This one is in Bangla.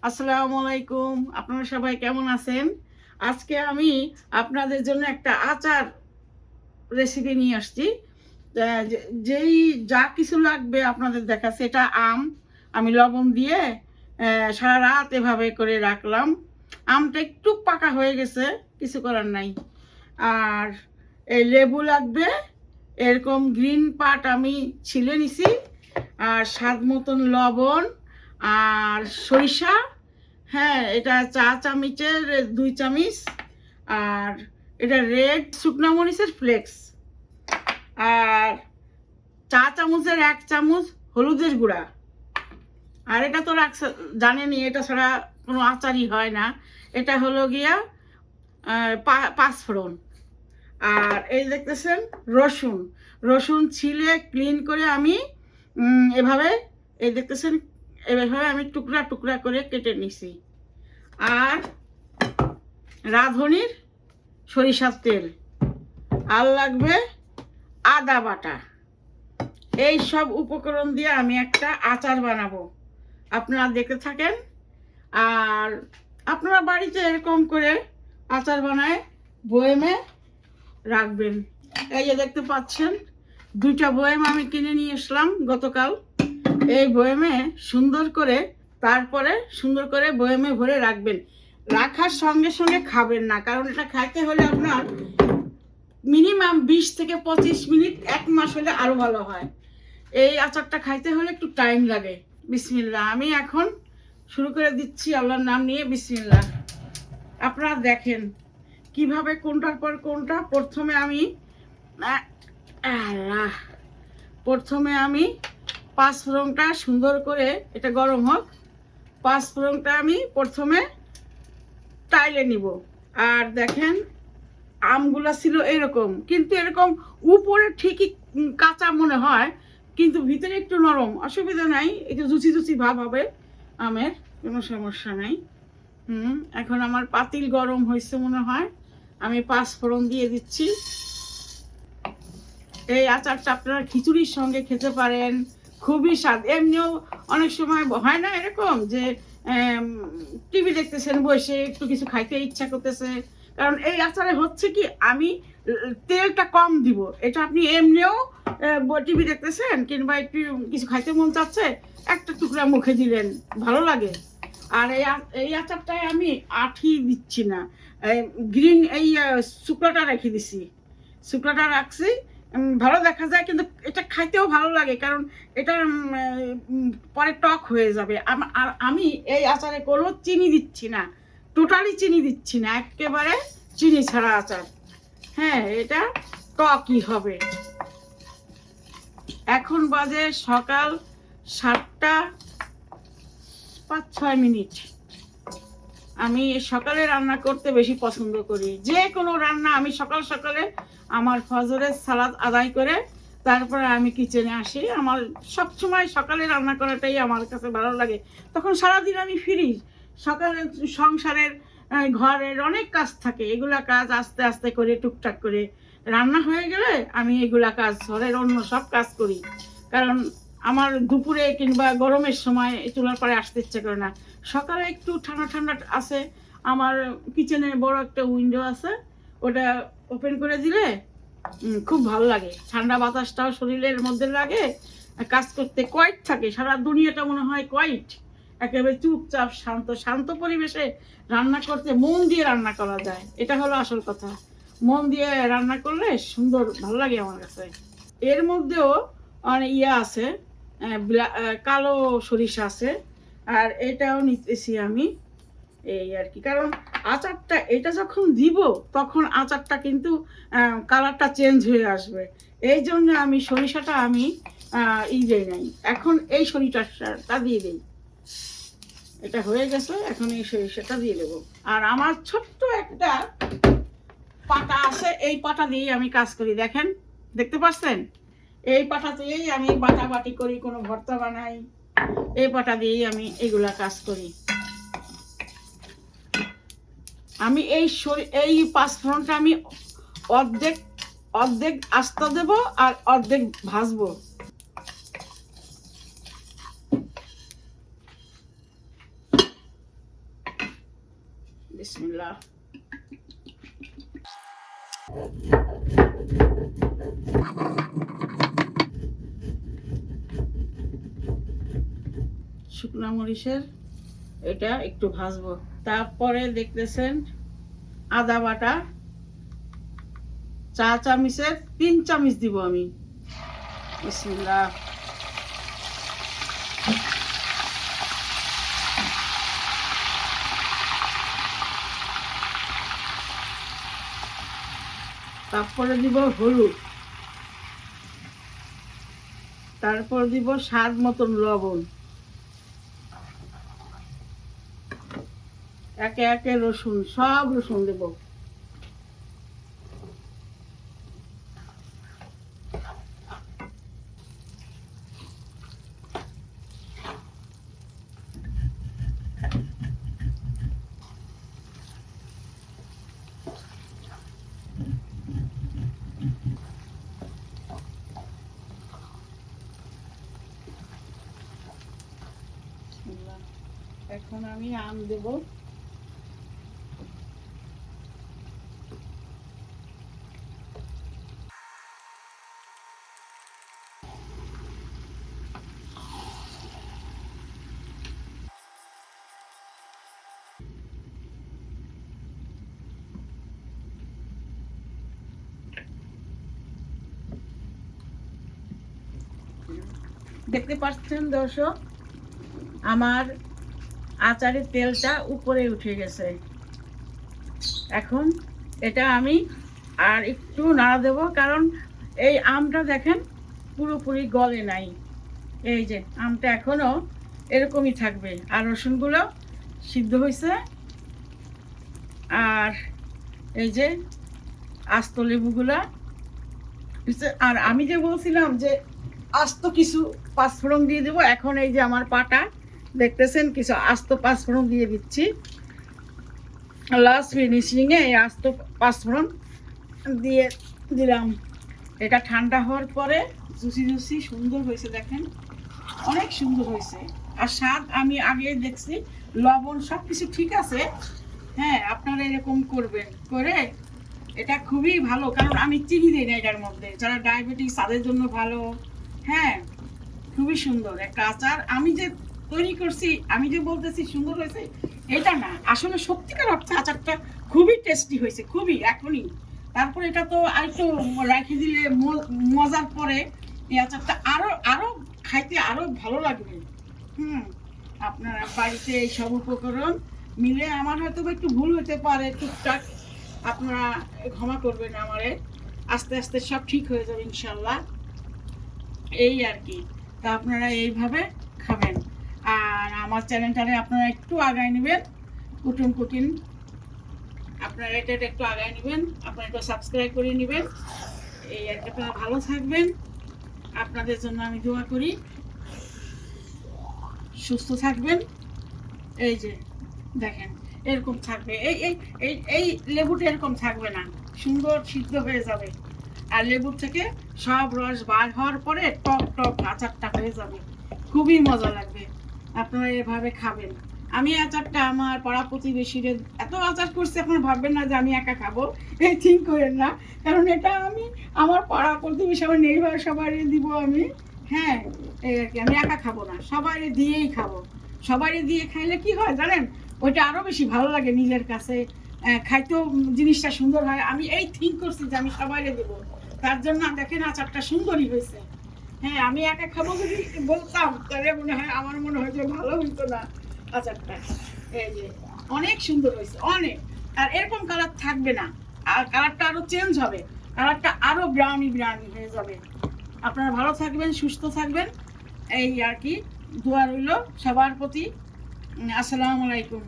আসসালামু আলাইকুম। আপনারা সবাই কেমন আছেন? আজকে আমি আপনাদের জন্য একটা আচার রেসিপি নিয়ে আসছি। যেই যা কিছু লাগবে আপনাদের দেখাচ্ছে। এটা আম, আমি লবণ দিয়ে সারা রাত এভাবে করে রাখলাম। আমটা একটু পাকা হয়ে গেছে, কিছু করার নাই। আর এই লেবু লাগবে, এরকম গ্রিন পার্ট আমি ছিলে নিছি। আর স্বাদ মতন লবণ আর সরিষা। হ্যাঁ, এটা চা চামচের 2 চামচ। আর এটা রেড শুকনা মরিচের ফ্লেক্স। আর চা চামচের 1 চামচ হলুদের গুঁড়া। আর এটা তো জানেনি, এটা ছাড়া কোনো আচারই হয় না। এটা হলো গিয়া পাঁচফোড়ন। আর এই দেখতেছেন রসুন। রসুন ছিলে ক্লিন করে আমি এভাবে, এই দেখতেছেন, এভাবে আমি টুকরা টুকরা করে কেটে নিছি। আর রাঁধুনির সরিষার তেল। আর লাগবে আদা বাটা। এই সব উপকরণ দিয়ে আমি একটা আচার বানাবো, আপনারা দেখতে থাকেন। আর আপনারা বাড়িতে এরকম করে আচার বানায় বয়েমে রাখবেন। এই যে দেখতে পাচ্ছেন, 2টা বয়েম আমি কিনে নিয়ে আসলাম গতকাল। এই বয়েমে তারপরে সুন্দর করে বয়েমে ভরে রাখবেন। রাখার সঙ্গে সঙ্গে খাবেন না, কারণ এটা খাইতে হলে আপনার মিনিমাম 20 থেকে 25 মিনিট, 1 মাস হলে আরো ভালো হয়। এই আচারটা খাইতে হলে একটু টাইম লাগে। বিসমিল্লাহ, আমি এখন শুরু করে দিচ্ছি আল্লাহর নাম নিয়ে। বিসমিল্লাহ। আপনারা দেখেন কিভাবে কোনটার পর কোনটা। প্রথমে আমি পাঁচফোড়নটা সুন্দর করে, এটা গরম হোক, পাঁচফোড়নটা আমি প্রথমে টাইলে নিব। আর দেখেন আমগুলা ছিল এরকম, কিন্তু এরকম উপরে ঠিকই কাঁচা মনে হয়, কিন্তু ভিতরে একটু নরম। অসুবিধা নাই, একটু জুচি জুচি ভাব হবে আমের, কোনো সমস্যা নাই। এখন আমার পাতিল গরম হয়েছে মনে হয়, আমি পাঁচফোড়ন দিয়ে দিচ্ছি। এই আচারটা আপনারা খিচুড়ির সঙ্গে খেতে পারেন, খুবই স্বাদ। এমনিও অনেক সময় হয় না এরকম যে টিভি দেখতেছেন বসে, একটু কিছু খাইতে ইচ্ছা করতেছে। কারণ এই আচারে হচ্ছে কি, আমি তেলটা কম দিব। এটা আপনি এমনিও টিভি দেখতেছেন কিংবা একটু কিছু খাইতে মন চাচ্ছে, একটা টুকরা মুখে দিলেন, ভালো লাগে। আর এই আচারটায় আমি আঠি দিচ্ছি না, গ্রিন এই শুকনোটা রেখে দিছি। শুকনোটা রাখছি, ভালো দেখা যায়, কিন্তু এটা খাইতেও ভালো লাগে, কারণ এটা পরে টক হয়ে যাবে। আর আমি এই আচারে কোনো চিনি দিচ্ছি না, টোটালি চিনি দিচ্ছি না, একেবারে চিনি ছাড়া আচার। হ্যাঁ, এটা টকই হবে। এখন বাজে সকাল 7টা 5-6 মিনিট। আমি সকালে রান্না করতে বেশি পছন্দ করি। যে কোনো রান্না আমি সকাল সকালে আমার ফজরের সালাত আদায় করে তারপরে আমি কিচেনে আসি। আমার সবসময় সকালে রান্না করাটাই আমার কাছে ভালো লাগে। তখন সারাদিন আমি ফ্রি। সকালে সংসারের ঘরের অনেক কাজ থাকে, এগুলা কাজ আস্তে আস্তে করে টুকটাক করে রান্না হয়ে গেলে আমি এগুলা কাজ, ঘরের অন্য সব কাজ করি। কারণ আমার দুপুরে কিংবা গরমের সময় চুলার পরে আসতে ইচ্ছে করে না। সকালে একটু ঠান্ডা ঠান্ডা আছে, আমার কিচেনে বড় একটা উইন্ডো আছে, ওটা ওপেন করে দিলে খুব ভালো লাগে। ঠান্ডা বাতাসটাও শরীরের মধ্যে লাগে, কাজ করতে কোয়াইট থাকে। সারা দুনিয়াটা মনে হয় কোয়াইট, একেবারে চুপচাপ শান্ত শান্ত পরিবেশে রান্না করতে মন দিয়ে রান্না করা যায়। এটা হলো আসল কথা। মন দিয়ে রান্না করলে সুন্দর, ভালো লাগে আমার কাছে। এর মধ্যেও অনেক আছে, কালো সরিষা আছে। আর এটাও নিতেছি আমি, এই আর কি। কারণ আচারটা এটা যখন দিব তখন আচারটা কিন্তু কালারটা চেঞ্জ হয়ে আসবে। এই জন্য আমি সরিষাটা আমি দিই নাই। এখন এই সরিষাটা দিয়ে দিই। এটা হয়ে গেছে, এখন এই সরিষাটা দিয়ে দেবো। আর আমার ছোট্ট একটা পাটা আছে, এই পাটা দিয়েই আমি কাজ করি। দেখেন, দেখতে পাচ্ছেন, এই পাটা দিয়েই আমি বাটাবাটি করি, কোনো ভর্তা বানাই, এই পাটা দিয়েই আমি এগুলা কাজ করি। আমি এই পাঁচফোড়নটা আমি অর্ধেক অর্ধেক আস্ত দেব আর অর্ধেক ভাজবো। বিসমিল্লাহ। শুকনো মরিচের এটা একটু ভাজবো। তারপরে দেখতেছেন আদা বাটা 4 চামচের 3 চামচ দিব আমি। বিসমিল্লাহ। তারপরে দিব হলুদ, তারপর দিব স্বাদ মতন লবণ, একে একে রসুন, সব রসুন দেব। এখন আমি আম দেব। দেখতে পাচ্ছেন দর্শক, আমার আচারের তেলটা উপরে উঠে গেছে। এখন এটা আমি আর একটু নাড়া দেব, কারণ এই আমটা দেখেন পুরোপুরি গলে নাই। এই যে আমটা এখনো এরকমই থাকবে, আর রসুনগুলো সিদ্ধ হয়েছে। আর এই যে আস্ত লেবুগুলা, আর আমি যে বলছিলাম যে আস্ত কিছু পাঁচফোড়ন দিয়ে দেবো, এখন এই যে আমার পাটা দেখতেছেন কিছু আস্ত পাঁচফোড়ন দিয়ে দিচ্ছি। লাস্ট ফিনিশিংয়ে এই আস্ত পাঁচফোড়ন দিয়ে দিলাম। এটা ঠান্ডা হওয়ার পরে জুসি জুসি সুন্দর হয়েছে, দেখেন অনেক সুন্দর হয়েছে। আর স্বাদ আমি আগে দেখছি, লবণ সব কিছু ঠিক আছে। হ্যাঁ, আপনারা এরকম করবেন, করে এটা খুবই ভালো, কারণ আমি চিনি দিই না এটার মধ্যে। যারা ডায়াবেটিস তাদের জন্য ভালো। হ্যাঁ, খুবই সুন্দর একটা আচার। আমি যে তৈরি করছি, আমি যে বলতেছি সুন্দর হয়েছে, এটা না, আসলে সত্যিকার অর্থে আচারটা খুবই টেস্টি হয়েছে, খুবই এখনই। তারপর এটা তো আরেকটু রাখি দিলে মজার পরে এই আচারটা আরো আরো খাইতে আরো ভালো লাগবে। আপনারা বাড়িতে এই সব উপকরণ মিলে, আমার হয়তো একটু ভুল হতে পারে টুকটাক, আপনারা ক্ষমা করবেন আমারে। আস্তে আস্তে সব ঠিক হয়ে যাবে ইনশাল্লাহ, এই আর কি। তা আপনারা এইভাবে খাবেন। আর আমার চ্যানেলটারে আপনারা একটু আগায় নেবেন, কুটুম কুটিন, আপনারা এটা একটু আগায় নেবেন, আপনারা একটু সাবস্ক্রাইব করে নেবেন। এই আর কি, আপনারা ভালো থাকবেন। আপনাদের জন্য আমি দোয়া করি, সুস্থ থাকবেন। এই যে দেখেন এরকম থাকবে, এই এই এই এই লেবুটা এরকম থাকবে না, সুন্দর সিদ্ধ হয়ে যাবে। আর লেবুর থেকে সব রস বার হওয়ার পরে টক টক আচারটা হয়ে যাবে, খুবই মজা লাগবে। আপনারা এভাবে খাবেন। আমি আচারটা আমার পাড়া প্রতিবেশীদের এত আচার করছি, আপনারা ভাববেন না যে আমি একা খাবো, এই থিঙ্ক করেন না। কারণ এটা আমি আমার পাড়া প্রতিবেশী, আমার নেইবার সবাই দিব আমি। হ্যাঁ, এই আর কি, আমি একা খাবো না, সবাই দিয়েই খাবো। সবাই দিয়ে খাইলে কি হয় জানেন, ওইটা আরো বেশি ভালো লাগে নিজের কাছে, খাইতেও জিনিসটা সুন্দর হয়। আমি এই থিঙ্ক করছি যে আমি সবাই দেবো, তার জন্য দেখেন আচারটা সুন্দরই হয়েছে। হ্যাঁ, আমি একা খাবো যদি বলতাম তাহলে মনে হয়, আমার মনে হয় যে ভালো হইতো না আচারটা। এই যে অনেক সুন্দর হয়েছে, অনেক। আর এরকম কালার থাকবে না, আর কালারটা আরো চেঞ্জ হবে, কালারটা আরো ব্রাউনি ব্রাউনি হয়ে যাবে। আপনারা ভালো থাকবেন, সুস্থ থাকবেন, এই আর কি। দোয়া রইল সবার প্রতি। আসসালামু আলাইকুম।